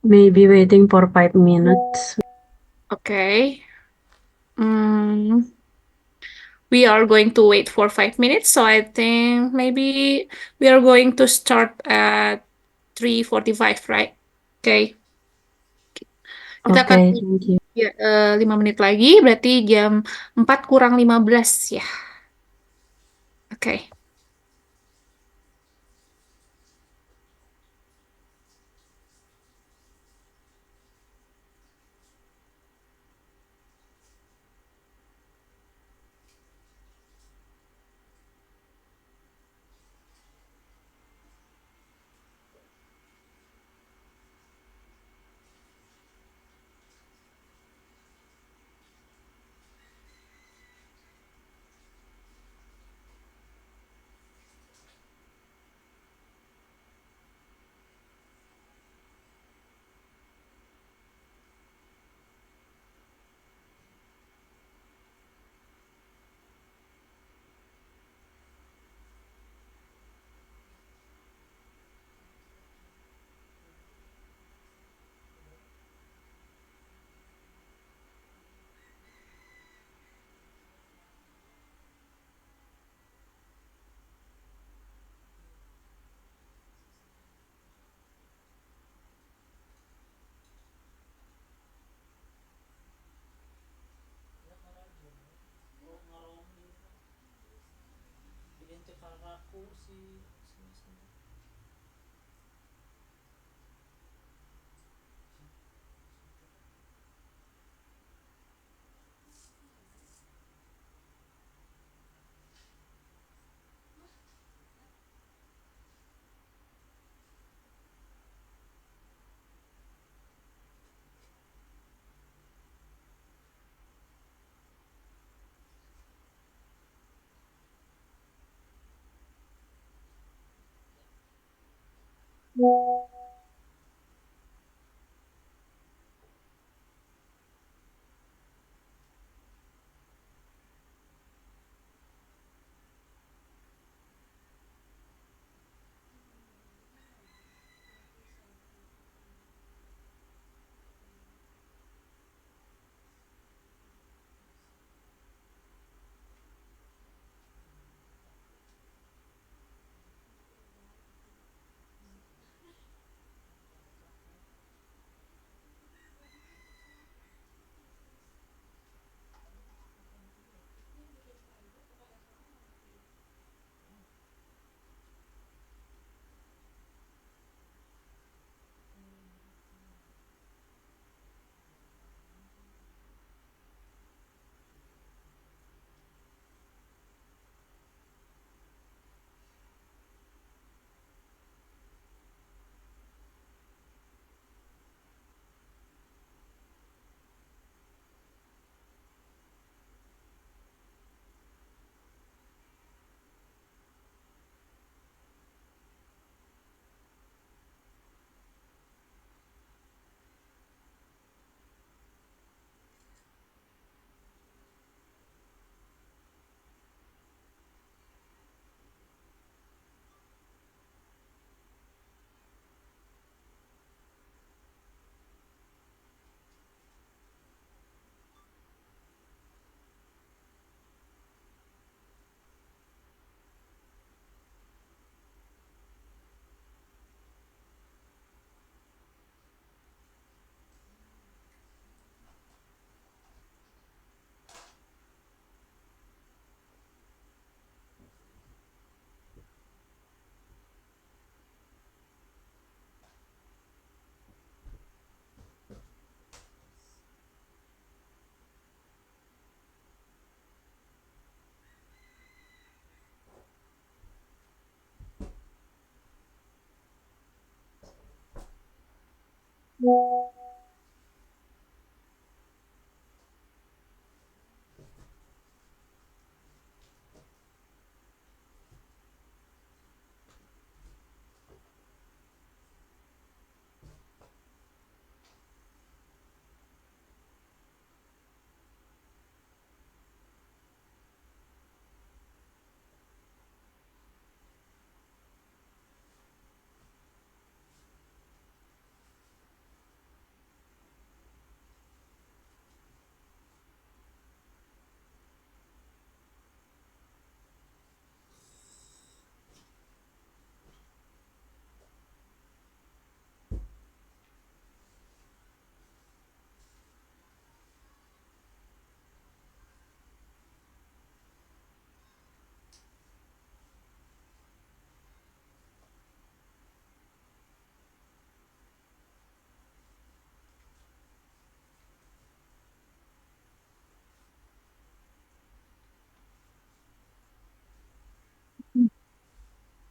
Maybe waiting for 5 minutes. Okay. Mm, we are going to wait for 5 minutes, so I think maybe we are going to start at 3:45, right? Okay. Kita akan Okay, thank you. ya, 5 menit lagi, berarti jam 4 kurang 15 ya. Oke.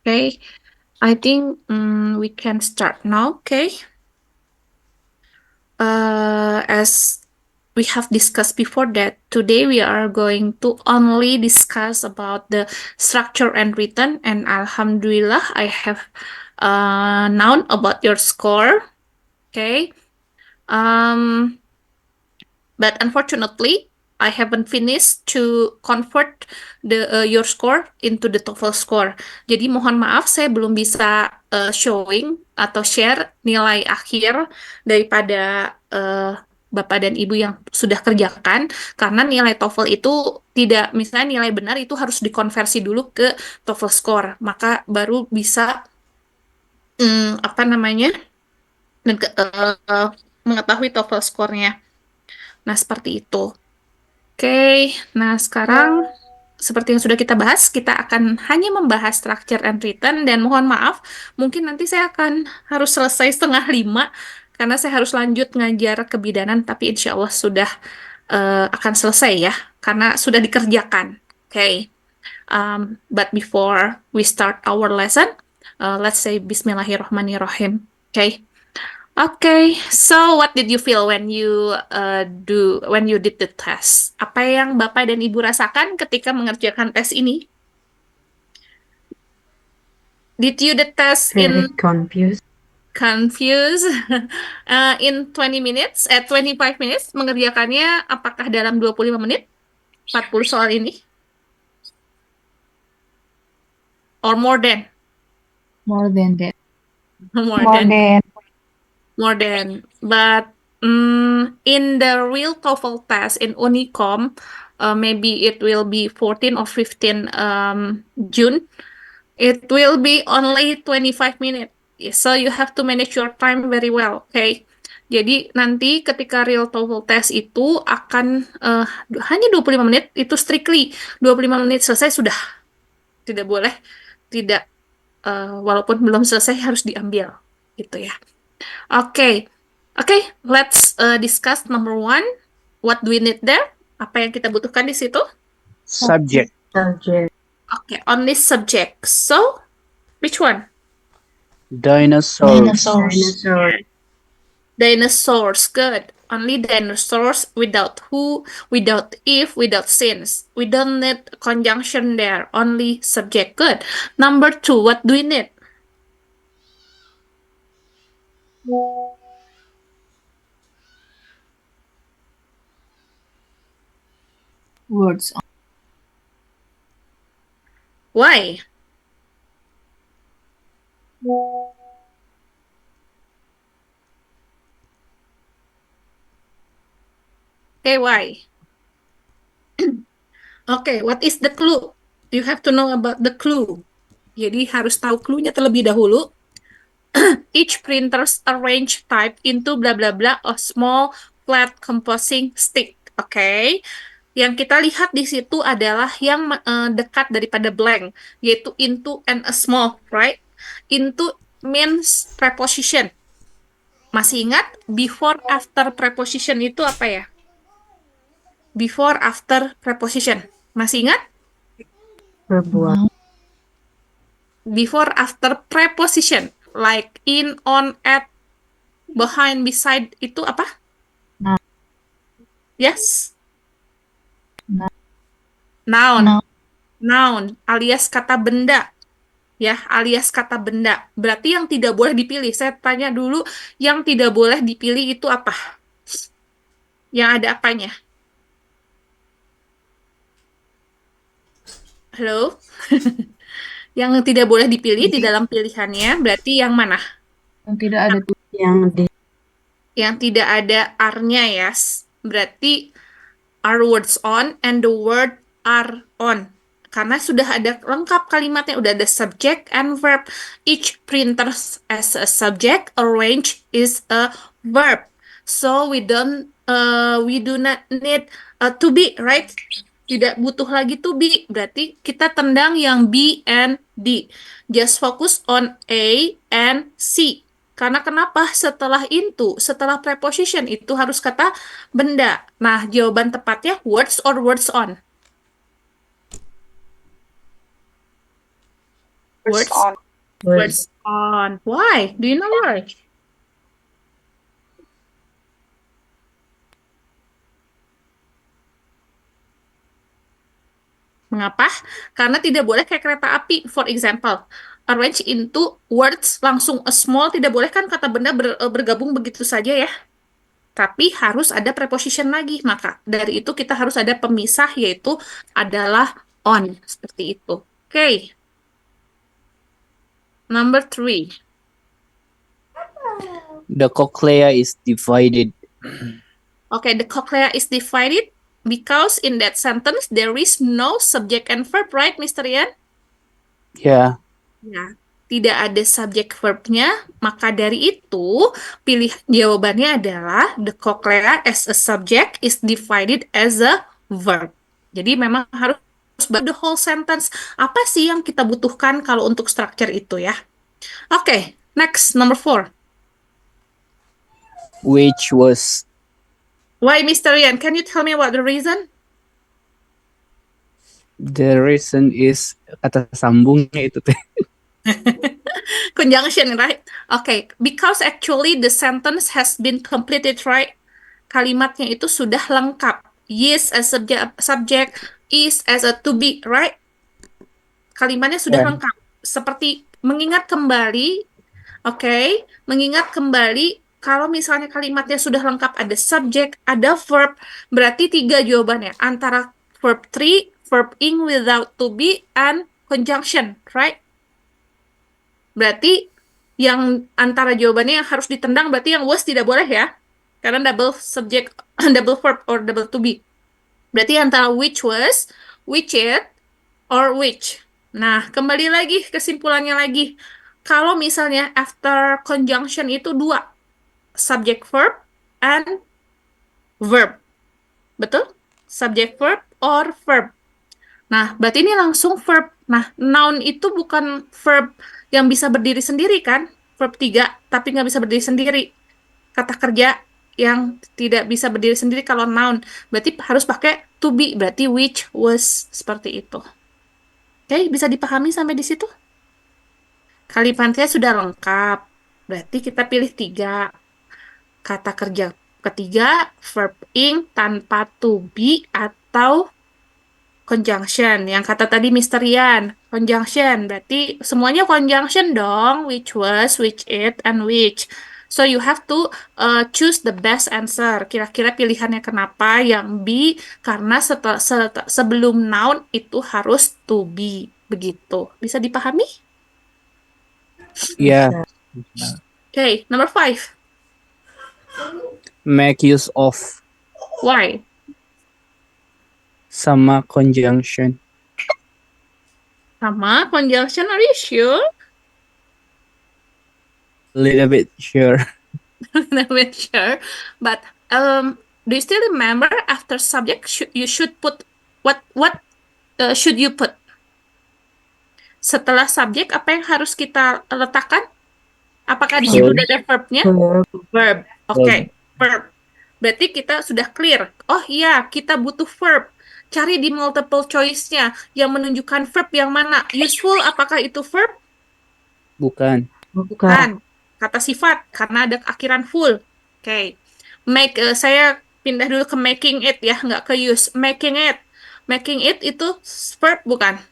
Okay, I think we can start now. Okay. As we have discussed before that today we are going to only discuss about the structure and written, and alhamdulillah I have known about your score. Okay. Um, but unfortunately, I haven't finished to convert your score into the TOEFL score. Jadi mohon maaf saya belum bisa showing atau share nilai akhir daripada Bapak dan Ibu yang sudah kerjakan, karena nilai TOEFL itu tidak, misalnya nilai benar itu harus dikonversi dulu ke TOEFL score, maka baru bisa apa namanya mengetahui TOEFL skornya. Nah, seperti itu. Oke, nah sekarang seperti yang sudah kita bahas, kita akan hanya membahas structure and written, dan mohon maaf, mungkin nanti saya akan harus selesai 4:30 karena saya harus lanjut ngajar kebidanan, tapi insya Allah sudah akan selesai ya, karena sudah dikerjakan. Oke, but before we start our lesson, let's say Bismillahirrahmanirrahim. Oke. Okay, so what did you feel when you did the test? Apa yang Bapak dan Ibu rasakan ketika mengerjakan tes ini? Did you the test Very in confused. in 20 minutes, 25 minutes, mengerjakannya apakah dalam 25 menit? 40 soal ini? Or more than? More than that. More than. But in the real TOEFL test in Unicom, maybe it will be 14 or 15 June. It will be only 25 minutes. So you have to manage your time very well, okay? Jadi nanti ketika real TOEFL test itu akan hanya 25 menit, itu strictly 25 menit selesai sudah. Tidak boleh, tidak, walaupun belum selesai harus diambil, gitu ya. Oke, let's discuss number 1. What do we need there? Apa yang kita butuhkan di situ? Subject. Subject. Okay, only subject. So, which one? Dinosaurs. Dinosaur. Dinosaurs. Good. Only dinosaurs, without who, without if, without since. We don't need conjunction there. Only subject. Good. Number 2, what do we need? Words. Why? Okay, why? Okay, what is the clue? You have to know about the clue. Jadi harus tahu clue-nya terlebih dahulu. Each printers arrange type into bla bla bla a small flat composing stick. Okay. Yang kita lihat di situ adalah yang dekat daripada blank, yaitu into and a small, right? Into means preposition. Masih ingat before after preposition itu apa ya? Before after preposition. Masih ingat? Berbuat. Before after preposition. Like in, on, at, behind, beside, itu apa? Noun. Yes? Noun. Noun. Noun alias kata benda. Ya, alias kata benda. Berarti yang tidak boleh dipilih. Saya tanya dulu, yang tidak boleh dipilih itu apa? Yang ada apanya? Halo? Yang tidak boleh dipilih di dalam pilihannya, berarti yang mana? Yang tidak ada Yang di Yang tidak ada are-nya ya. Berarti are words on and the word are on. Karena sudah ada lengkap kalimatnya, udah ada subject and verb. Each printer as a subject, arrange is a verb. So we do not need to be, right? Tidak butuh lagi to be. Berarti kita tendang yang B and D. Just focus on A and C. Karena kenapa? Setelah into, setelah preposition itu harus kata benda. Nah, jawaban tepatnya words or words on. Words Words on. Why? Do you know why? Mengapa? Karena tidak boleh kayak kereta api. For example, arrange into words langsung a small, tidak boleh kan kata benda bergabung begitu saja ya. Tapi harus ada preposition lagi. Maka dari itu kita harus ada pemisah yaitu adalah on. Seperti itu. Oke. Number 3. The cochlea is divided. Okay, the cochlea is divided because in that sentence there is no subject and verb, right, Mr. Ian? Yeah. Ya, tidak ada subjek verbnya, maka dari itu pilihan jawabannya adalah the cochlea as a subject is divided as a verb. Jadi memang harus the whole sentence. Apa sih yang kita butuhkan kalau untuk structure itu ya? Oke, next, number 4. Which was Why, Mr. Ian? Can you tell me what the reason? the reason is kata sambungnya itu teh. Conjunction, right? Okay, because actually the sentence has been completed, right? Kalimatnya itu sudah lengkap. Yes as subject, is as a to be, right? Kalimatnya sudah Yeah. lengkap. Seperti mengingat kembali, oke, mengingat kembali kalau misalnya kalimatnya sudah lengkap, ada subject, ada verb, berarti 3 jawabannya. Antara verb 3, verb ing without to be, and conjunction, right? Berarti yang antara jawabannya yang harus ditendang berarti yang was tidak boleh ya. Karena double subject, double verb, or double to be. Berarti antara which was, which it, or which. Nah, kembali lagi kesimpulannya lagi. Kalau misalnya after conjunction itu 2. Subject verb and verb. Betul? Subject verb or verb. Nah, berarti ini langsung verb. Nah, noun itu bukan verb yang bisa berdiri sendiri kan? Verb 3, tapi nggak bisa berdiri sendiri. Kata kerja yang tidak bisa berdiri sendiri kalau noun. Berarti harus pakai to be, berarti which, was, seperti itu. Oke, bisa dipahami sampai di situ? Kalimatnya sudah lengkap. Berarti kita pilih 3. Kata kerja ketiga, verb ing tanpa to be atau conjunction. Yang kata tadi Mr. Ian, conjunction. Berarti semuanya conjunction dong. Which was, which it, and which. So you have to choose the best answer. Kira-kira pilihannya kenapa? Yang B, karena sebelum noun itu harus to be. Begitu. Bisa dipahami? Yeah. Okay, number 5. Make use of Why? sama conjunction. Sama conjunction, are you sure? Little bit sure. Not very sure. But do you still remember after subject you should put what should you put? Setelah subjek apa yang harus kita letakkan? Apakah di situ Verb. udah ada verbnya? verb Verb. Oke, verb. Berarti kita sudah clear. Oh iya, kita butuh verb. Cari di multiple choice-nya yang menunjukkan verb yang mana. Useful, apakah itu verb? Bukan. bukan Kan, kata sifat karena ada akhiran full. Oke. Make saya pindah dulu ke making it ya, nggak ke use. Making it. Making it itu verb bukan?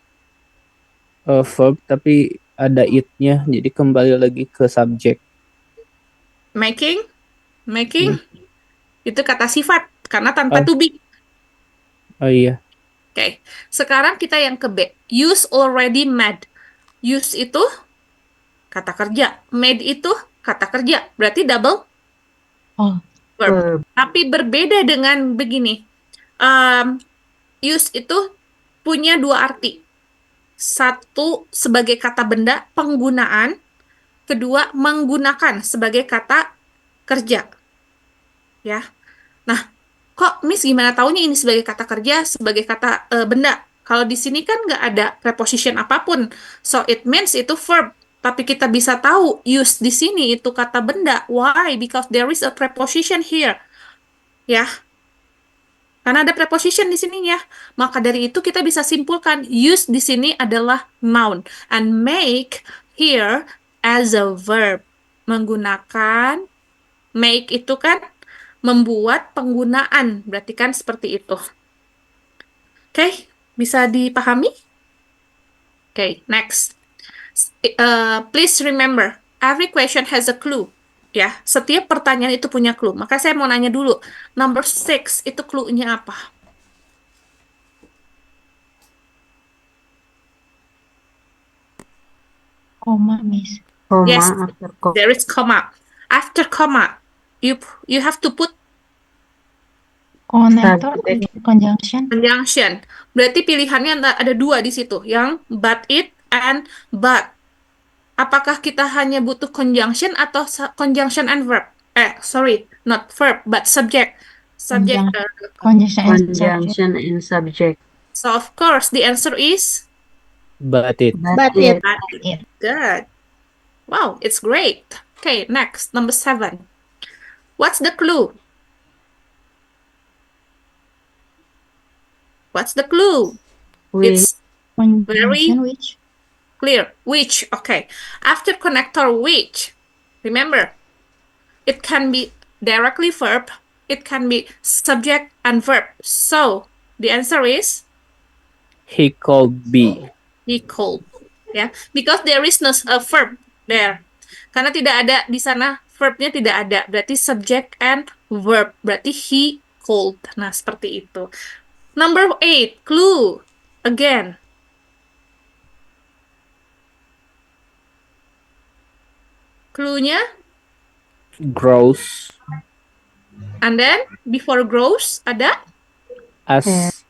Verb tapi ada it-nya, jadi kembali lagi ke subjek. Making itu kata sifat karena tanpa to be. Oh iya. Oke. Sekarang kita yang ke B. Use already made. Use itu kata kerja. Made itu kata kerja. Berarti double Oh. verb. verb Tapi berbeda dengan begini. Use itu punya 2 arti. Satu, sebagai kata benda, penggunaan. Kedua, menggunakan sebagai kata kerja. Ya. Nah, kok Miss gimana taunya ini sebagai kata kerja, sebagai kata benda? Kalau di sini kan nggak ada preposition apapun. So, it means itu verb. Tapi kita bisa tahu use di sini itu kata benda. Why? Because there is a preposition here. Ya. Karena ada preposition di sininya. Maka dari itu kita bisa simpulkan use di sini adalah noun and make here as a verb. Menggunakan make itu kan membuat penggunaan, berarti kan seperti itu. Oke, bisa dipahami? Oke, next. Please remember, every question has a clue. Ya, setiap pertanyaan itu punya clue. Maka saya mau nanya dulu, number 6 itu clue-nya apa? Koma, Miss. Koma Yes, after koma. there is comma. After comma, you have to put Connector, Subject. conjunction. conjunction. Berarti pilihannya ada dua di situ, yang but it and but. Apakah kita hanya butuh conjunction atau conjunction and verb? Sorry, not verb, but subject. Subject. Conjunction and subject. Conjunction and subject. So of course the answer is But it. But it. but it. Good. Wow, it's great. Okay, next, number 7. What's the clue? What's the clue? We It's Conjunction which. clear. Which, okay. After connector which, remember, it can be directly verb, it can be subject and verb. So, the answer is He called B. he called. Ya, because there is no verb there. Karena tidak ada di sana, verbnya tidak ada. Berarti subject and verb. Berarti he called. Nah, seperti itu. Number 8, clue. Again. Clue-nya, Grows. and then before grows ada As.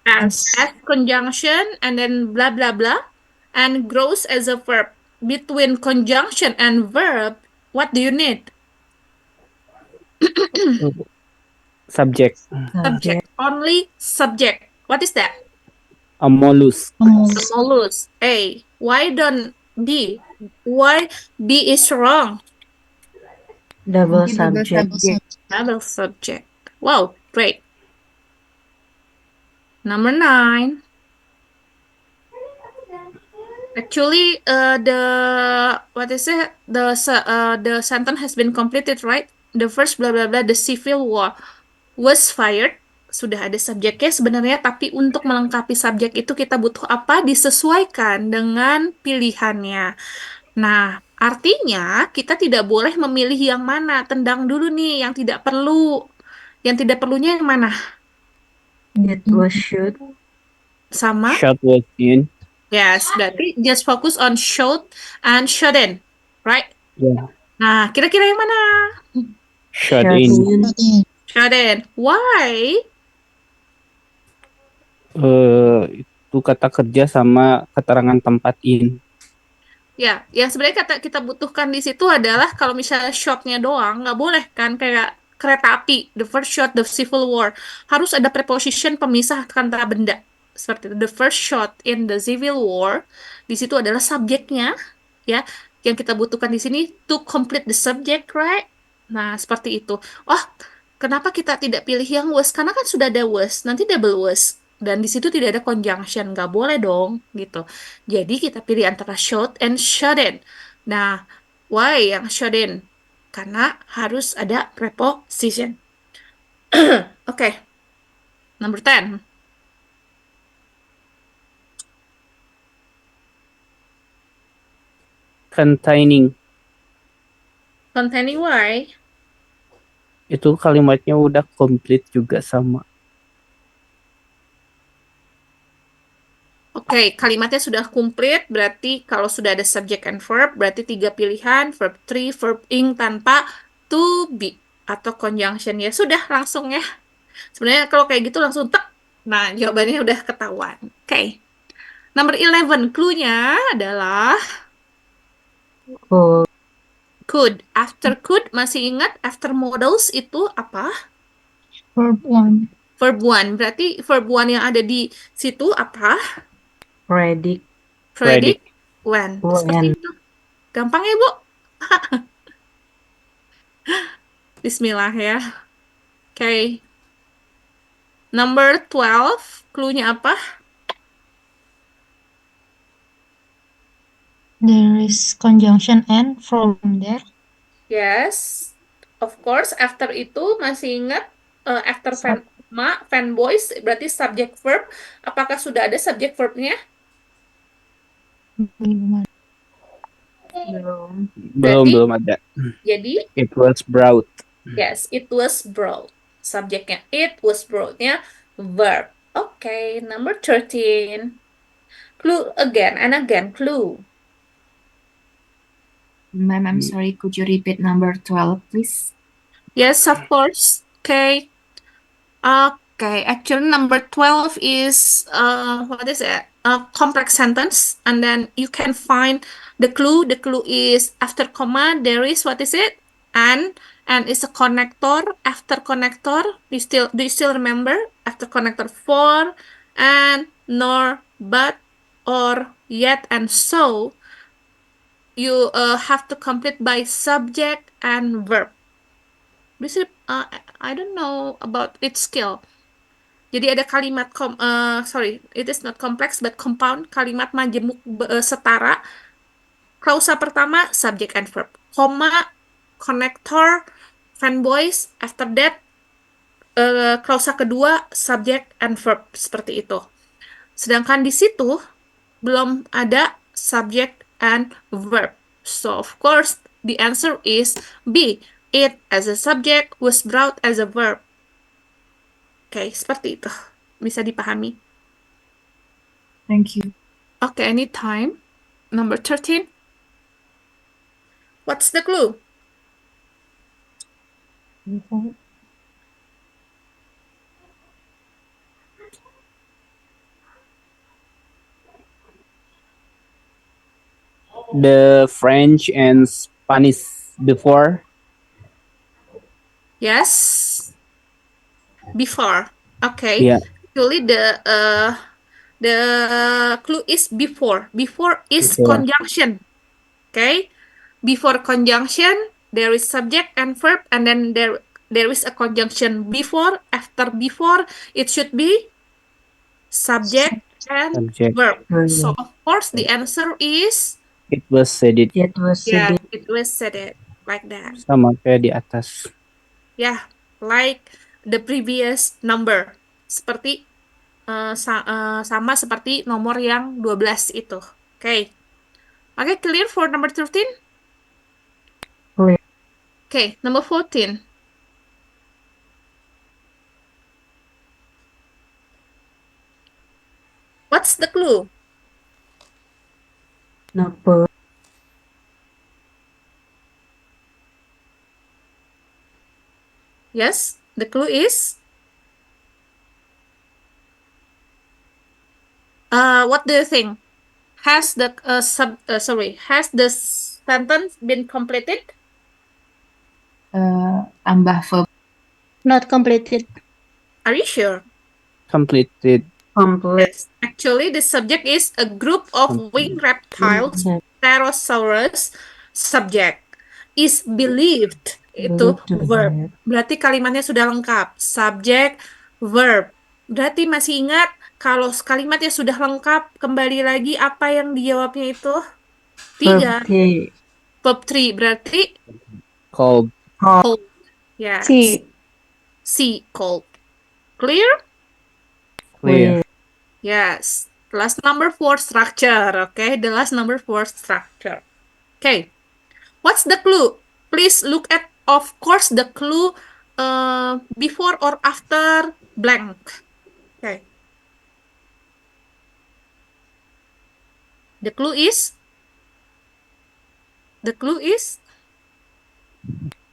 as conjunction and then blah blah blah, and grows as a verb. Between conjunction and verb, what do you need? Subject. Subject. Only subject. What is that? A mollusk. Mollusk. A. Why don't B? Why B is wrong? double subject. Double subject. Wow, great. Number 9. Actually, what is it? The sentence has been completed, right? The first blah blah blah. The Civil War was fired. Sudah ada subjeknya sebenarnya, tapi untuk melengkapi subjek itu kita butuh apa? Disesuaikan dengan pilihannya. Nah, artinya kita tidak boleh memilih yang mana. Tendang dulu nih yang tidak perlu. Yang tidak perlunya yang mana? It was shoot. Sama? Shot was in. Yes, berarti just focus on should and shouldn't, right? Yeah. Nah, kira-kira yang mana? Shot Shot in. in. Shouldn't. Why? Itu kata kerja sama keterangan tempat in. Ya, yang sebenarnya kita butuhkan di situ adalah kalau misalnya shot-nya doang, nggak boleh kan kayak kereta api, the first shot, the Civil War. Harus ada preposition pemisah antara benda. Seperti itu. The first shot in the Civil War, di situ adalah subjeknya, ya. Yang kita butuhkan di sini to complete the subject, right? Nah, seperti itu. Oh, kenapa kita tidak pilih yang was? Karena kan sudah ada was, nanti double was. Dan di situ tidak ada conjunction, nggak boleh dong, gitu. Jadi kita pilih antara should and shouldn't. Nah, why yang shouldn't? Karena harus ada preposition. Oke. Number 10. Containing. Containing why? Itu kalimatnya udah komplit juga sama. Oke, kalimatnya sudah komplit, berarti kalau sudah ada subject and verb, berarti 3 pilihan, verb 3, verb ing tanpa to be atau conjunction. Ya sudah, langsung ya. Sebenarnya kalau kayak gitu langsung tek. Nah, jawabannya udah ketahuan. Oke. Number 11, clue-nya adalah Could. could. After could, masih ingat after modals itu apa? Verb 1. Verb 1. Berarti verb 1 yang ada di situ apa? Predict. Predict when. When. Seperti itu. Gampang ya, Bu? Bismillah ya. Oke. Number 12, clue-nya apa? There is conjunction and from there. Yes, of course. After itu masih ingat after fanboys berarti subject verb. Apakah sudah ada subject verbnya? Belum. Belum. Belum ada. Jadi It was brought. yes, it was brought. Subjeknya it was brought-nya verb. Okay, number 13. Clue again and again, clue. Ma'am, I'm sorry, could you repeat number 12, please? Yes, of course. Okay. Okay, actually number 12 is what is it? A complex sentence, and then you can find the clue. The clue is after comma there is what is it? And it's a connector. After connector, do you still remember? After connector for and nor but or yet and so you have to complete by subject and verb. This is I don't know about its skill. Jadi ada kalimat sorry, it is not complex but compound, kalimat majemuk setara. Klausa pertama subject and verb, koma, connector, fanboys. After that klausa kedua subject and verb seperti itu. Sedangkan di situ belum ada subject and verb. So of course the answer is B. It as a subject was brought as a verb. Oke, seperti itu. Bisa dipahami. Thank you. Okay, anytime. Number 13. What's the clue? The French and Spanish before. Yes. Before. Okay. Yeah. Actually, the clue is before. Before is Before. conjunction. Okay. Before conjunction, there is subject and verb, and then there is a conjunction before. After before, it should be subject and Subject. verb. Oh, So yeah. of course the answer is It was said it. It was yeah, said it was said it like that. Sama kayak di atas. Yeah, like the previous number. Seperti sama seperti nomor yang 12 itu. Okay. Okay, clear for number 13? Clear. Okay, number 14. What's the clue? number Yes, the clue is what do you think? Has the has the sentence been completed? Tambah verb. Not completed. Are you sure? Completed. complete. Yes. Actually, the subject is a group of winged reptiles, Pterosaurus. Subject is believed. Itu Believed to verb. Berarti kalimatnya sudah lengkap. Subject, verb. Berarti masih ingat kalau kalimatnya sudah lengkap, kembali lagi apa yang dijawabnya itu? 3. Verb Verb 3. Berarti Called. cold. Ya. C. C, cold. Clear? Clear. Yes. The last number 4 structure. Okay, the last number 4 structure. Okay. What's the clue? Please look at, of course, the clue before or after blank. Okay. The clue is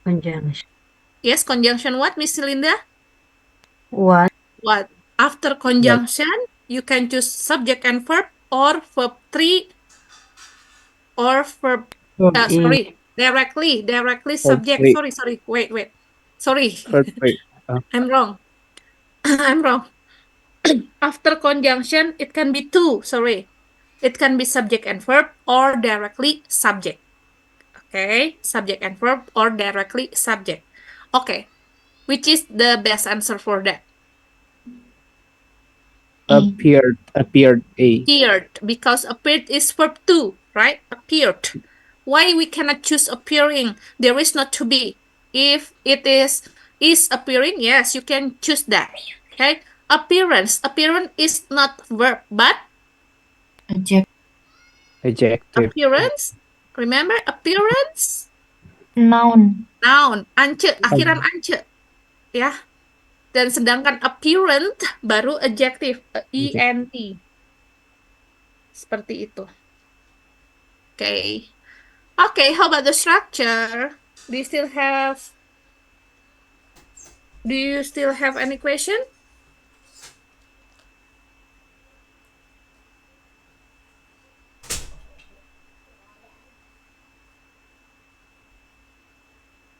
conjunction. yes, conjunction what, Miss Linda? What? What? After conjunction, you can choose subject and verb or verb 3 or verb Verb is sorry, directly subject. three. Sorry. Wait. Sorry. Perfect. I'm wrong. I'm wrong. After conjunction, it can be 2. Sorry. It can be subject and verb or directly subject. Okay, subject and verb or directly subject. Okay, which is the best answer for that? Appeared. A. Appeared, because appeared is verb to, right? Appeared. Why we cannot choose appearing? There is not to be. If it is appearing, yes, you can choose that. Okay. Appearance is not verb, but Adjective. Adjective. appearance. Remember appearance? Noun. Noun. Ance, akhiran ance. Ya. Dan sedangkan apparent baru adjective, ent. Seperti itu. Okay. Okay, how about the structure? Do you still have any question?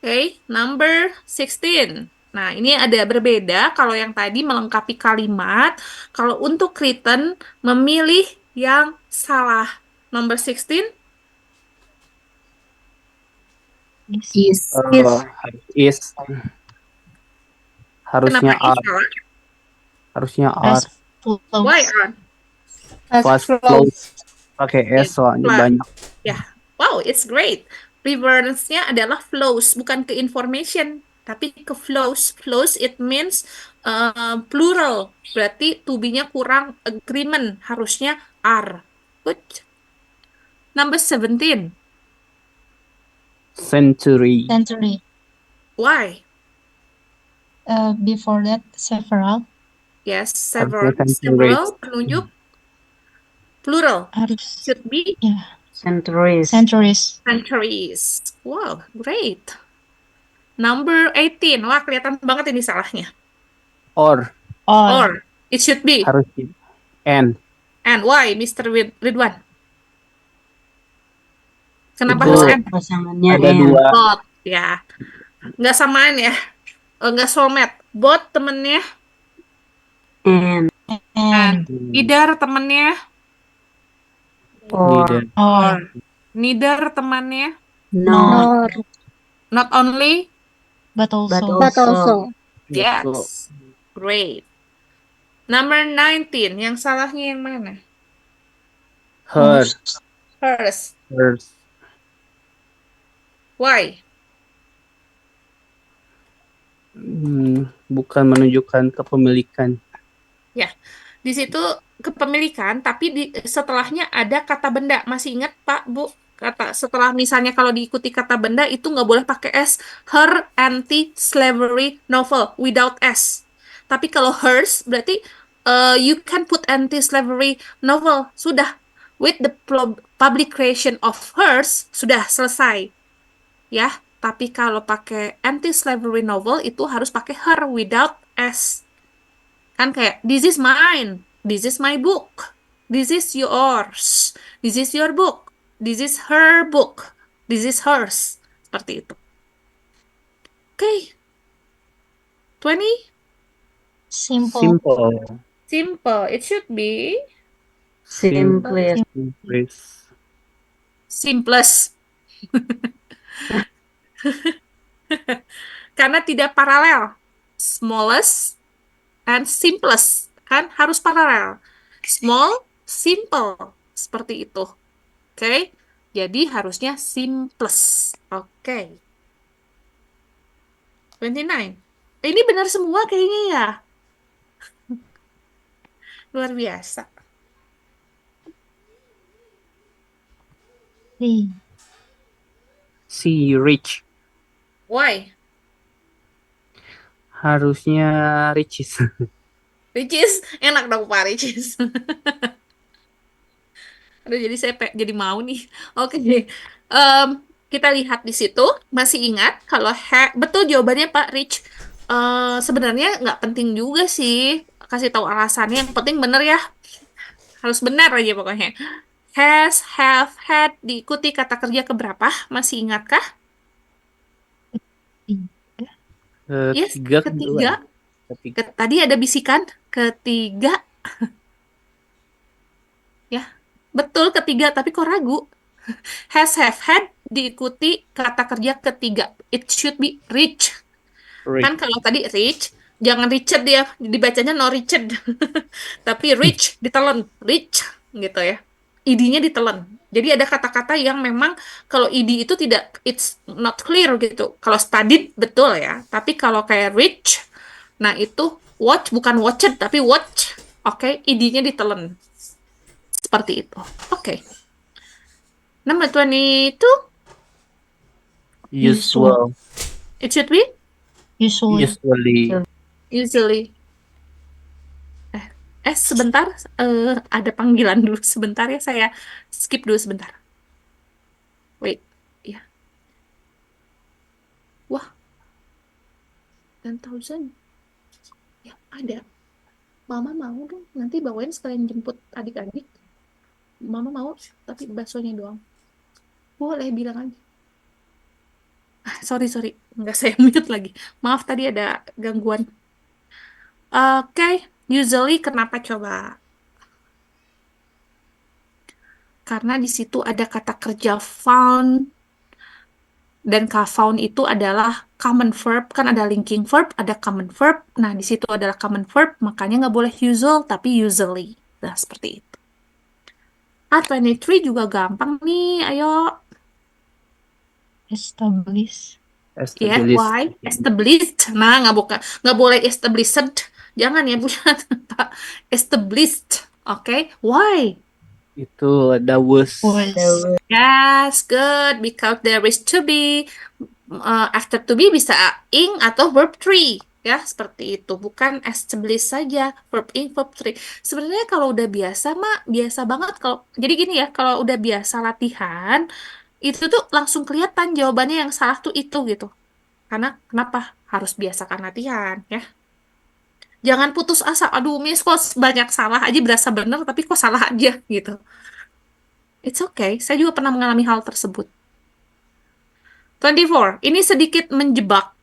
Okay, number 16. Nah, ini ada berbeda kalau yang tadi melengkapi kalimat, kalau untuk written memilih yang salah. Number 16, Is. Is. Harusnya kenapa is are. salah? Harusnya are. Past close. Why are? Past Past close. close. Pakai Yes, S soalnya plus. banyak. Wow, it's great. Reverse-nya adalah flows, bukan ke information, tapi ke flows. Flows, it means plural. Berarti to be-nya kurang agreement. Harusnya are. Good. Number 17. Century. Century. Why? Before that, several. Yes, Harusnya several penunjuk plural. Harus. Should be Yeah. Centuries. Centuries. centuries. Wow, great. Number 18. Wah, kelihatan banget ini salahnya. Or. Or. It should be. Harusnya. And. And why, Mr. Ridwan? Kenapa Itu harus and? Pasangannya ada and. dua. Both, ya. Nggak samaan ya. Nggak soulmate. Both temennya. And. And. Either temennya. Or. Neither. Or. Neither temannya. Nor. Not only. But also. But also. Yes. Great. Number 19. Yang salahnya yang mana? Her. Hers. Hers. Why? Bukan menunjukkan kepemilikan. Di situ kepemilikan, tapi setelahnya ada kata benda. Masih ingat, Pak, Bu? Setelah misalnya kalau diikuti kata benda itu nggak boleh pakai S. Her anti-slavery novel without S. Tapi kalau hers berarti you can put anti-slavery novel. Sudah. With the publication of hers sudah selesai. Ya, tapi kalau pakai anti-slavery novel itu harus pakai her without S. Kan kayak, this is mine, this is my book, this is yours, this is your book, this is her book, this is hers. Seperti itu. Oke. 20? Simple. Simple. Simple. It should be Simplest. simplest. Karena tidak paralel. Smallest and simplest. Kan harus paralel. Small, simple. Seperti itu. Oke. Jadi harusnya simplest. Oke. 29. Ini benar semua kayaknya ya. Luar biasa. Si rich. Why? Harusnya riches. Ricis, enak dong Pak Ricis. Aduh, jadi saya jadi mau nih. Oke, kita lihat di situ. Masih ingat kalau betul jawabannya Pak Rich. Sebenarnya nggak penting juga sih kasih tahu alasannya. Yang penting bener ya. Harus benar aja pokoknya. Has, have, had diikuti kata kerja keberapa? Masih ingatkah? Yes, ketiga. Tadi ada bisikan ketiga. Ya, betul ketiga, tapi kok ragu? Has, have, had diikuti kata kerja ketiga. It should be rich. Kan kalau tadi rich, Jangan Richard dia, dibacanya no Richard. Tapi rich, ditelan. Rich, gitu ya. ID-nya ditelan. Jadi ada kata-kata yang memang kalau ID itu tidak, it's not clear gitu. Kalau studied, betul ya. Tapi kalau kayak rich, nah itu watch, bukan watched, tapi watch. Oke, ID-nya ditelan. Seperti itu. Oke. Number 22, Usual. it should be Usually. Usually. usually. Sebentar, ada panggilan dulu sebentar ya, saya skip dulu sebentar. Wait, ya. Wah, 10,000. Ya, ada. Mama mau dong, nanti bawain sekalian jemput adik-adik. Mama mau, tapi baksonya doang. Boleh bilang aja. Sorry, nggak saya mute lagi. Maaf tadi ada gangguan. Oke, usually kenapa coba? Karena di situ ada kata kerja found, dan found itu adalah common verb, kan ada linking verb, ada common verb. Nah, di situ adalah common verb, makanya nggak boleh usual, tapi usually. Nah, seperti itu. 23 juga gampang nih, ayo. Establish. Yes, Established. why? Established. Nah, nggak boleh established. Jangan ya, bukan. Established. Oke, why? Itu ada was. Was. Yes, good. Because there is to be. After to be bisa ing atau verb 3. Ya, seperti itu. Bukan establish saja. Verb ing, verb 3. Sebenarnya kalau udah biasa, mah biasa banget. Jadi gini ya, kalau udah biasa latihan, itu tuh langsung kelihatan jawabannya yang salah tuh itu gitu. Karena kenapa? Harus biasakan latihan ya. Jangan putus asa. Aduh, Miss kok banyak salah aja berasa bener, tapi kok salah aja gitu. It's okay. Saya juga pernah mengalami hal tersebut. 24. Ini sedikit menjebak.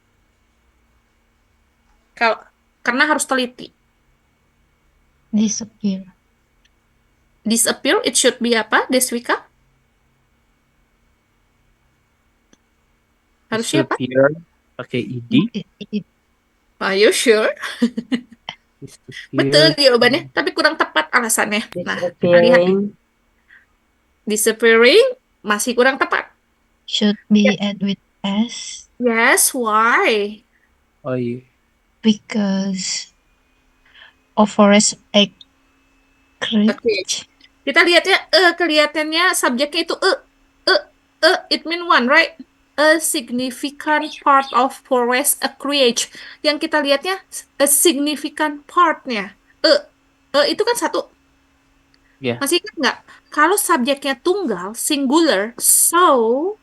Karena harus teliti. Disappear. Disappear, it should be apa, Deswika? Harusnya apa? Disappear pakai ed. Are you sure? Disappear. Betul jawabannya, tapi kurang tepat alasannya. Nah, kita lihat. Disappearing. Disappearing masih kurang tepat. Should be add with S Yes, why? Oh iya. because of forest egg creek. Kita lihat ya, kelihatannya subjeknya itu it mean one, right? A significant part of forest acreage. Yang kita lihatnya a significant partnya. Itu kan satu. Ya. Masih ingat nggak? Kalau subjeknya tunggal, singular, so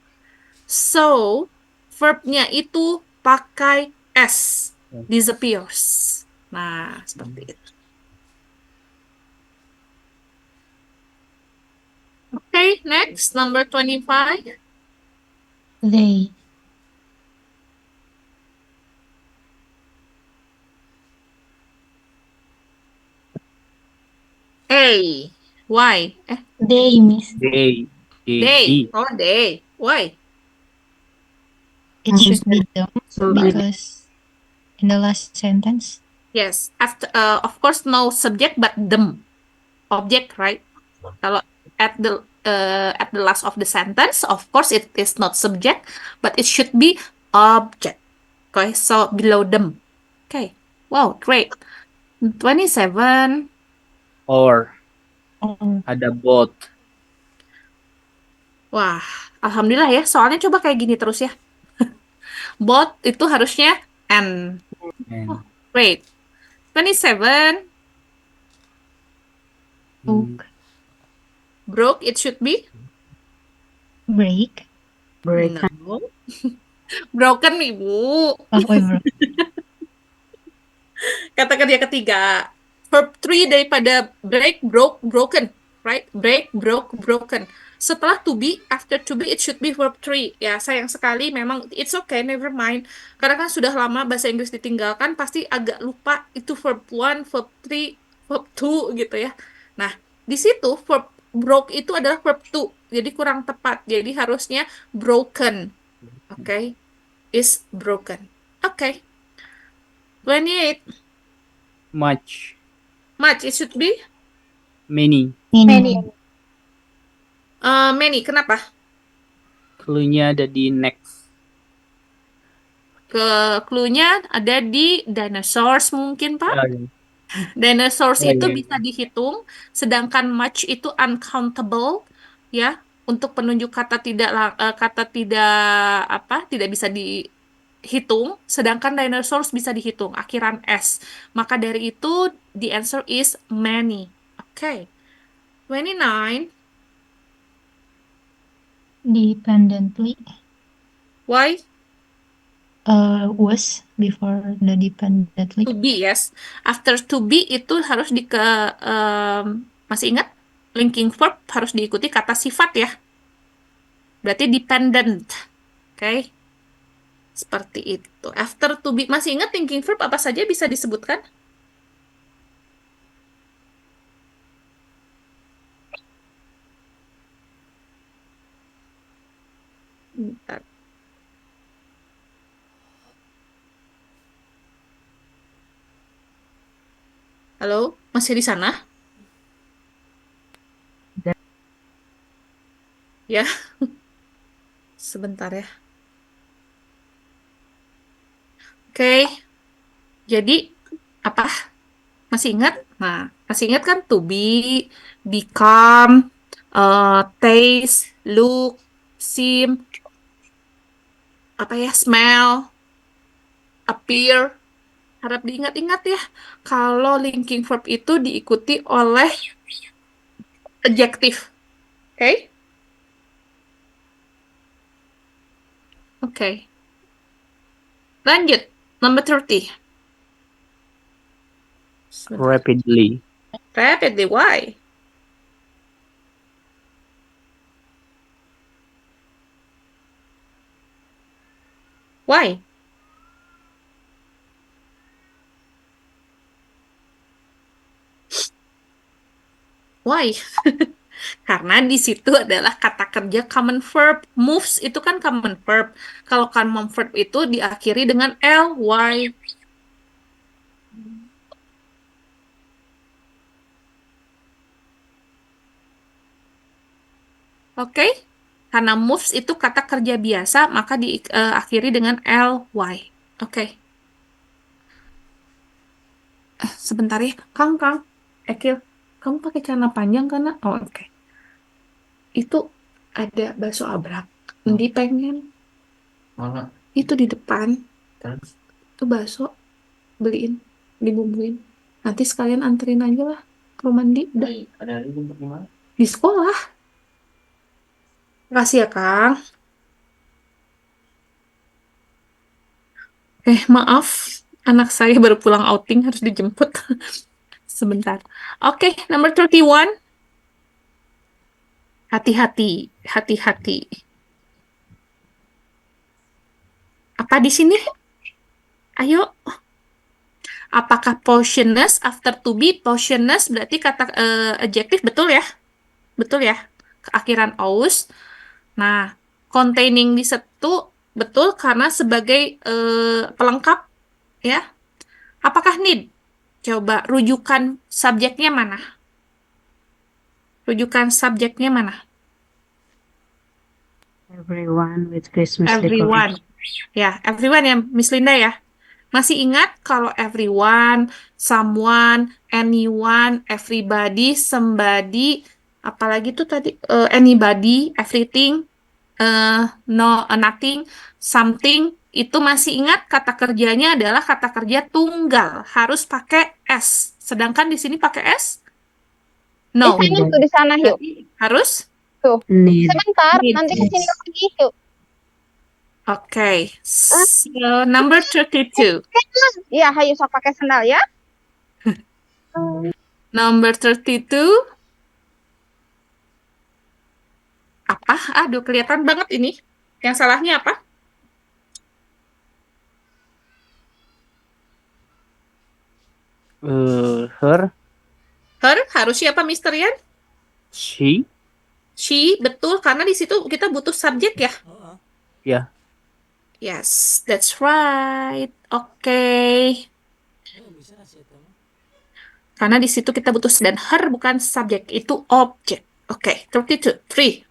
verbnya itu pakai S, disappears. Nah, seperti itu. Okay, next, number 25. They. A. Why? They, Miss. Day. They. Oh, they. Why? It should be them So because in the last sentence. Yes. After, of course, no subject but them. Object, right? Kalau at the last of the sentence, of course, it is not subject, but it should be object. Okay, so below them. Okay. Wow, great. 27. Or Or ada both. Wah, alhamdulillah ya. Soalnya coba kayak gini terus ya. Both itu harusnya and. And Great. 27. book, Broke, it should be? break. break. No. Broken, Ibu. However, Kata kerja ketiga. Verb 3 daripada break, broke, broken. Right? Break, broke, broken. Setelah to be, after to be, it should be verb 3. Ya, sayang sekali memang it's okay, never mind. Karena kan sudah lama bahasa Inggris ditinggalkan, pasti agak lupa itu verb 1, verb 3, verb 2 gitu ya. Nah, di situ verb broke itu adalah verb 2. Jadi kurang tepat. Jadi harusnya broken. Okay? Is broken. Okay. 28. Much. Much. It should be Many. Many. many. Kenapa? Clue-nya ada di next. Clue-nya ada di dinosaurs mungkin, Pak. Ah, ya. Dinosaurs Oh, itu iya. bisa dihitung, sedangkan much itu uncountable, ya, untuk penunjuk kata tidak tidak bisa dihitung, sedangkan dinosaurs bisa dihitung, akhiran s. Maka dari itu the answer is many. Oke. 29. Dependently. Why? Was before the dependently. To be, yes. After to be itu harus masih ingat? Linking verb harus diikuti kata sifat ya. Berarti dependent. Oke. Seperti itu. After to be, masih ingat linking verb apa saja bisa disebutkan? Bentar. Halo, masih di sana? Ya, sebentar ya. Oke, jadi apa? Masih ingat? Nah, masih ingat kan? To be, become, taste, look, seem, apa ya? Smell, appear. Harap diingat-ingat ya. Kalau linking verb itu diikuti oleh adjective. Oke? Oke. Lanjut. Number 30. Sebentar. Rapidly. Rapidly, why? Why? Why? Karena di situ adalah kata kerja common verb. Moves itu kan common verb. Kalau common verb itu diakhiri dengan ly. Oke? Karena moves itu kata kerja biasa, maka diakhiri dengan ly. Oke. Sebentar ya. Kang. Ekil, kamu pakai celana panjang karena? Oh, oke. Itu ada bakso abrak. Ndi pengen. Mana? Itu di depan. Terus? Itu bakso. Beliin. Dibumbuin. Nanti sekalian anterin aja lah ke rumah Ndi. Udah. Ada jemput di mana? Di sekolah. Makasih ya, Kang. Maaf. Anak saya baru pulang outing, harus dijemput. Sebentar. Oke, number 31. Hati-hati. Hati-hati. Apa di sini? Ayo. Apakah poisonous after to be? Poisonous berarti kata adjektif, betul ya? Betul ya? Keakhiran aus. Nah, containing di situ betul karena sebagai pelengkap ya. Apakah need? Coba rujukan subjeknya mana? Rujukan subjeknya mana? Everyone with Christmas Everyone. decoration. Ya, everyone ya, Miss Linda ya. Masih ingat kalau everyone, someone, anyone, everybody, somebody, apalagi tuh tadi anybody, everything, nothing, something, itu masih ingat kata kerjanya adalah kata kerja tunggal, harus pakai s. Sedangkan di sini pakai s? No. Di sana tuh, di sana yuk. Harus? Tuh. Need. Sebentar, Need. nanti kesini lagi yuk. Oke. So, number 32. Iya, hayu sok pakai sendal ya. Number 32. Apa? Aduh, kelihatan banget ini. Yang salahnya apa? Her. Her, harus siapa, Mister Yan? She. She, betul. Karena di situ kita butuh subjek ya. Ya. Yes, that's right. Oke. Karena di situ kita butuh dan her bukan subjek, itu objek. Oke, 32. 3.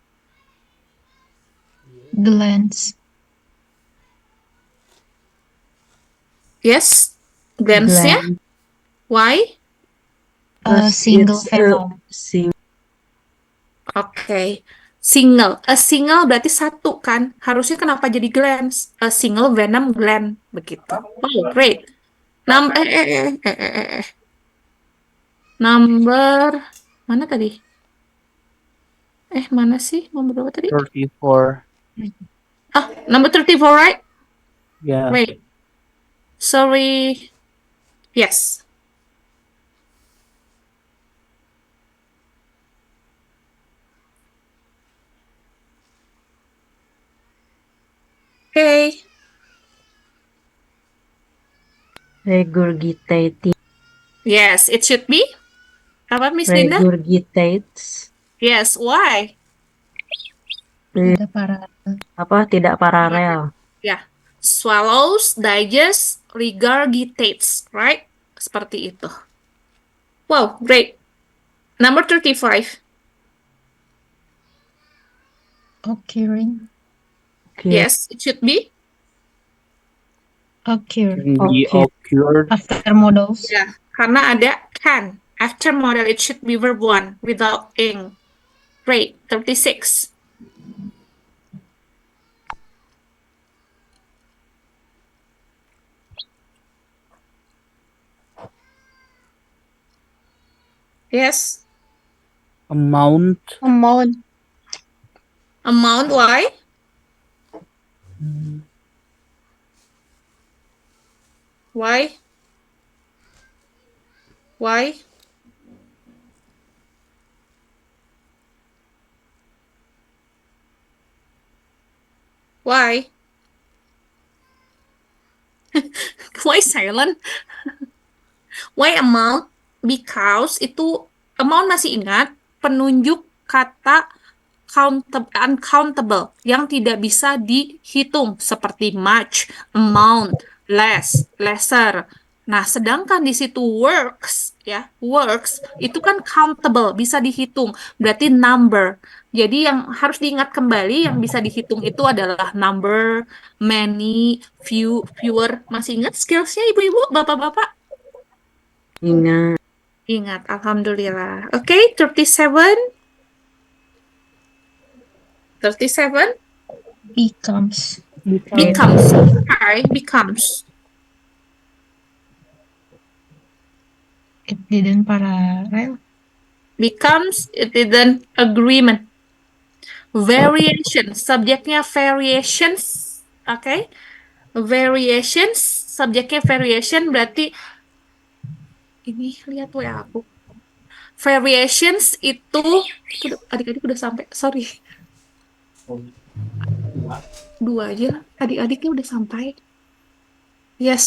Glance. Yes. Glance-nya. Glance. Why? A Because single it's vowel. Oke. Single. A single berarti satu kan? Harusnya kenapa jadi glance? A single venom gland. Begitu. Oh, great. Number mana tadi? Mana sih? Nomor berapa tadi? 34. Number 34, right? Yeah. Wait. Sorry. Yes. Okay. regurgitating. Yes, it should be. Apa, Miss Linda? Regurgitates. Yes, why? Tidak para Tidak paralel. Yeah. Swallows, digest, regurgitates, right? Seperti itu. Wow, great. Number 35. occurring. Yes, it should be. Occur. Can be Okay. occurred. After modals. Yeah, karena ada can. After model, it should be verb 1 without ing. Great. 36. Yes. Amount. Amount. Amount, why? Why? Why? Why? Why silent? Why amount? Because itu amount masih ingat penunjuk kata uncountable yang tidak bisa dihitung seperti much, amount, less, lesser. Nah, sedangkan di situ works ya, works itu kan countable, bisa dihitung, berarti number. Jadi yang harus diingat kembali yang bisa dihitung itu adalah number, many, few, fewer. Masih ingat skillsnya ibu-ibu, bapak-bapak? Ingat. Ingat, alhamdulillah. Oke, 37. 37. Becomes. Becomes. Hi, becomes. It didn't parallel. Becomes, it is an agreement. Variation, subjeknya variations. Oke. Variations, subjeknya variation berarti ini lihat WA aku. Variations itu adik-adik udah sampai. Sorry. Dua aja. Adik-adiknya udah sampai. Yes.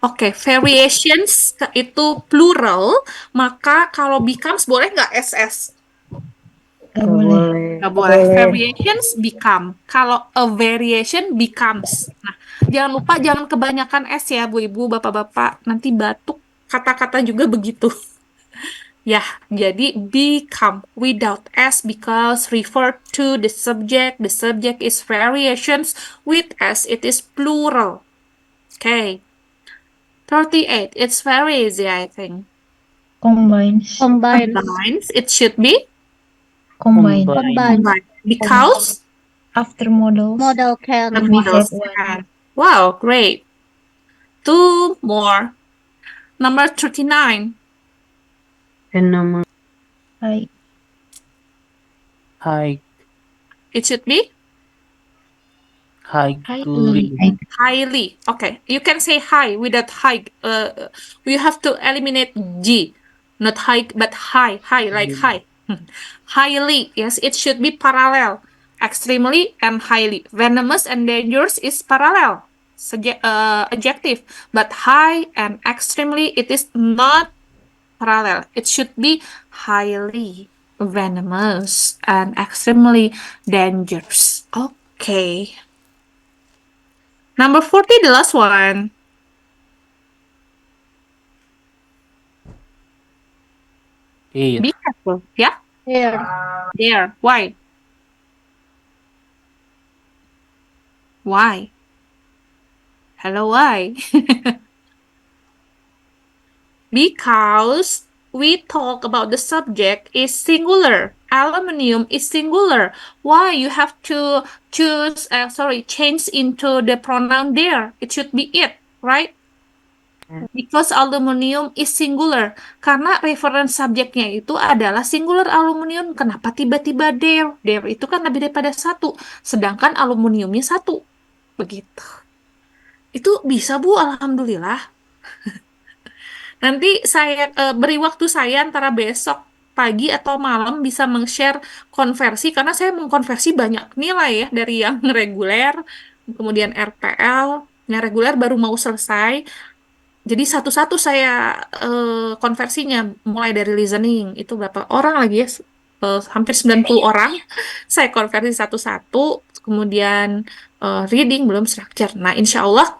Oke, variations itu plural, maka kalau becomes boleh nggak SS? Gak boleh. Nggak boleh. Variations become. Kalau a variation becomes. Nah, jangan lupa jangan kebanyakan S ya, Bu Ibu, Bapak-bapak. Nanti batuk. Kata-kata juga begitu. Ya, jadi become without S because refer to the subject. The subject is variations. With S, it is plural. Okay. 38. It's very easy, I think. Combines. Combines. It should be Combine. combined. Because After modals. the Can. models verb one. can. Wow, great. Two more. Number 39. Phenomenon. Hi. High. It should be Highly. highly. Okay, you can say high without high. You have to eliminate G. Not high, but high. High, like high. Highly. Yes, it should be parallel. Extremely and highly. Venomous and dangerous is parallel. Adjective. But high and extremely, it is not parallel. It should be highly venomous and extremely dangerous. Okay. Number 40, the last one. Here. Be careful. Yeah, Here. there. Why? Why? Hello, why? Because we talk about the subject is singular. Aluminium is singular. Why you have to change into the pronoun there? It should be it, right? Because aluminium is singular. Karena reference subjeknya itu adalah singular aluminium. Kenapa tiba-tiba there? There itu kan lebih daripada satu. Sedangkan aluminiumnya satu. Begitu. Itu bisa, Bu, alhamdulillah. Nanti saya beri waktu saya antara besok pagi atau malam bisa meng-share konversi karena saya mengkonversi banyak nilai ya dari yang reguler, kemudian RPL, yang reguler baru mau selesai. Jadi satu-satu saya konversinya mulai dari listening itu berapa orang lagi ya? Hampir 90 orang. Saya konversi satu-satu, kemudian reading belum structure. Nah, insya Allah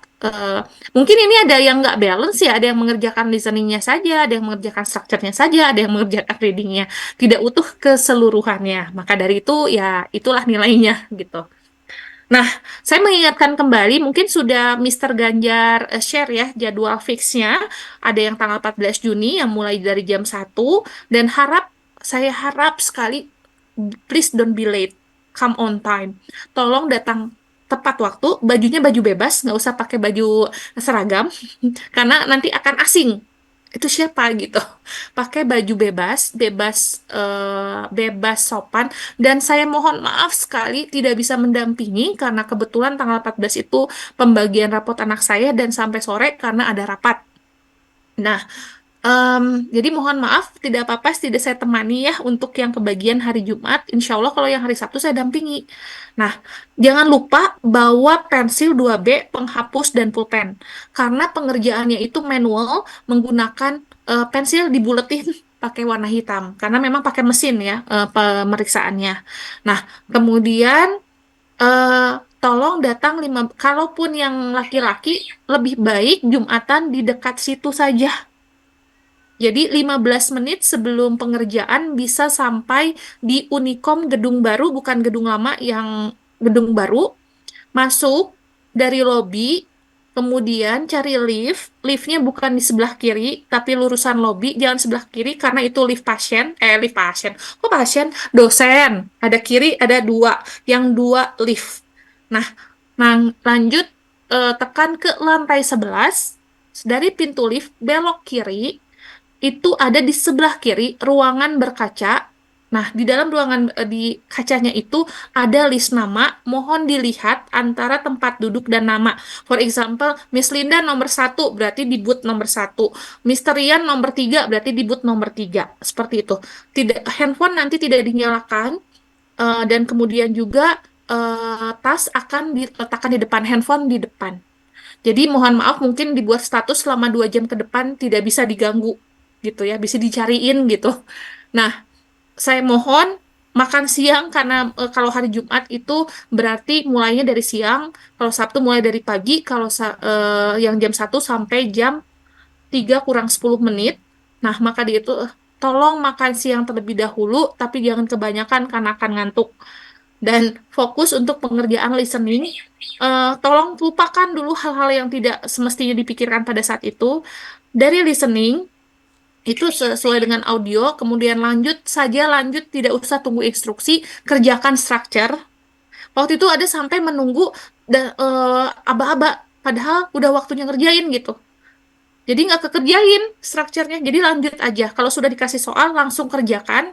mungkin ini ada yang nggak balance ya, ada yang mengerjakan listeningnya saja, ada yang mengerjakan structure-nya saja, ada yang mengerjakan readingnya, tidak utuh keseluruhannya. Maka dari itu ya itulah nilainya gitu. Nah, saya mengingatkan kembali, mungkin sudah Mr. Ganjar share ya jadwal fixnya, ada yang tanggal 14 Juni yang mulai dari jam 1, dan saya harap sekali, please don't be late, come on time. Tolong datang tepat waktu, bajunya baju bebas, nggak usah pakai baju seragam, karena nanti akan asing. Itu siapa gitu. Pakai baju bebas sopan, dan saya mohon maaf sekali tidak bisa mendampingi karena kebetulan tanggal 14 itu pembagian rapot anak saya dan sampai sore karena ada rapat. Nah, jadi mohon maaf, tidak apa-apa tidak saya temani ya untuk yang kebagian hari Jumat. Insya Allah kalau yang hari Sabtu saya dampingi. Nah, jangan lupa bawa pensil 2B, penghapus, dan pulpen. Karena pengerjaannya itu manual menggunakan pensil dibuletin pakai warna hitam. Karena memang pakai mesin ya pemeriksaannya. Nah, kemudian tolong datang kalaupun yang laki-laki lebih baik Jumatan di dekat situ saja. Jadi 15 menit sebelum pengerjaan bisa sampai di Unikom gedung baru, bukan gedung lama, yang gedung baru. Masuk dari lobi, kemudian cari lift. Liftnya bukan di sebelah kiri, tapi lurusan lobi, jangan sebelah kiri karena itu lift pasien. Lift pasien. Kok pasien? Dosen. Ada kiri, ada dua. Yang dua lift. Nah, lanjut tekan ke lantai 11. Dari pintu lift, belok kiri. Itu ada di sebelah kiri ruangan berkaca. Nah, di dalam ruangan di kacanya itu ada list nama, mohon dilihat antara tempat duduk dan nama. For example, Miss Linda nomor 1 berarti di booth nomor 1. Mr. Rian nomor 3 berarti di booth nomor 3. Seperti itu. Handphone nanti tidak dinyalakan, dan kemudian juga tas akan diletakkan di depan, handphone di depan. Jadi mohon maaf mungkin dibuat status selama 2 jam ke depan tidak bisa diganggu gitu ya, bisa dicariin gitu. Nah, saya mohon makan siang karena kalau hari Jumat itu berarti mulainya dari siang, kalau Sabtu mulai dari pagi, kalau yang jam 1 sampai jam 3 kurang 10 menit. Nah, maka di itu tolong makan siang terlebih dahulu, tapi jangan kebanyakan karena akan ngantuk. Dan fokus untuk pengerjaan listening. Tolong lupakan dulu hal-hal yang tidak semestinya dipikirkan pada saat itu. Dari listening, itu sesuai dengan audio, kemudian lanjut, tidak usah tunggu instruksi, kerjakan structure. Waktu itu ada sampai menunggu aba-aba, padahal udah waktunya ngerjain gitu. Jadi nggak kekerjain structure-nya, jadi lanjut aja. Kalau sudah dikasih soal, langsung kerjakan,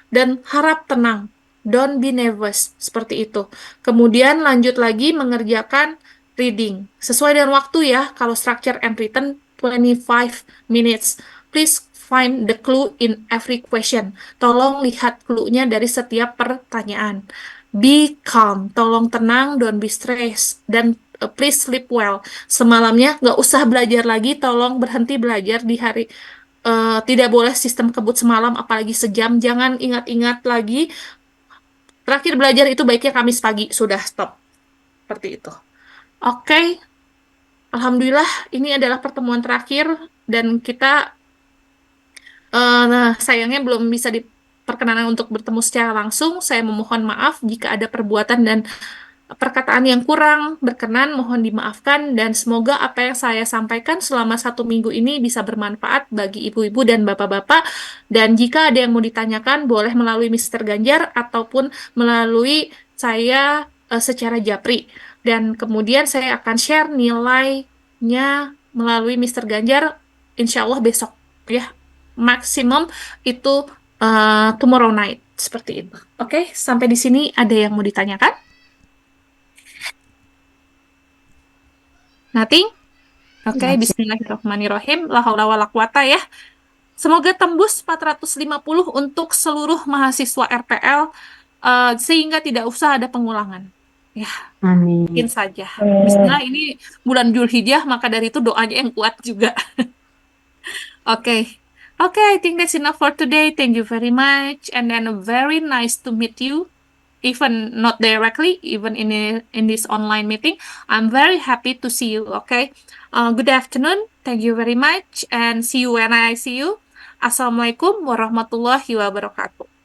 dan harap tenang. Don't be nervous, seperti itu. Kemudian lanjut lagi mengerjakan reading. Sesuai dengan waktu ya, kalau structure and written, 25 minutes. Please find the clue in every question. Tolong lihat clue-nya dari setiap pertanyaan. Be calm, tolong tenang, don't be stressed, dan please sleep well. Semalamnya nggak usah belajar lagi, tolong berhenti belajar di hari. Tidak boleh sistem kebut semalam, apalagi sejam. Jangan ingat-ingat lagi. Terakhir belajar itu baiknya Kamis pagi, sudah stop. Seperti itu. Oke. Alhamdulillah, ini adalah pertemuan terakhir, dan kita Nah, sayangnya belum bisa diperkenankan untuk bertemu secara langsung. Saya memohon maaf jika ada perbuatan dan perkataan yang kurang berkenan, mohon dimaafkan, dan semoga apa yang saya sampaikan selama 1 minggu ini bisa bermanfaat bagi ibu-ibu dan bapak-bapak. Dan jika ada yang mau ditanyakan, boleh melalui Mr. Ganjar ataupun melalui saya secara japri. Dan kemudian saya akan share nilainya melalui Mr. Ganjar, insya Allah besok ya. Maksimum itu tomorrow night, seperti itu. Oke, sampai di sini ada yang mau ditanyakan? Nothing? Oke, bismillahirrahmanirrahim. La haula wala quwata ya. Semoga tembus 450 untuk seluruh mahasiswa RPL sehingga tidak usah ada pengulangan. Ya, Amin. mungkin saja. Bismillah, ini bulan Dzulhijjah, maka dari itu doanya yang kuat juga. Oke. Oke, I think that's enough for today. Thank you very much. And then very nice to meet you. Even not directly, even in this online meeting. I'm very happy to see you, okay? Good afternoon. Thank you very much. And see you when I see you. Assalamualaikum warahmatullahi wabarakatuh.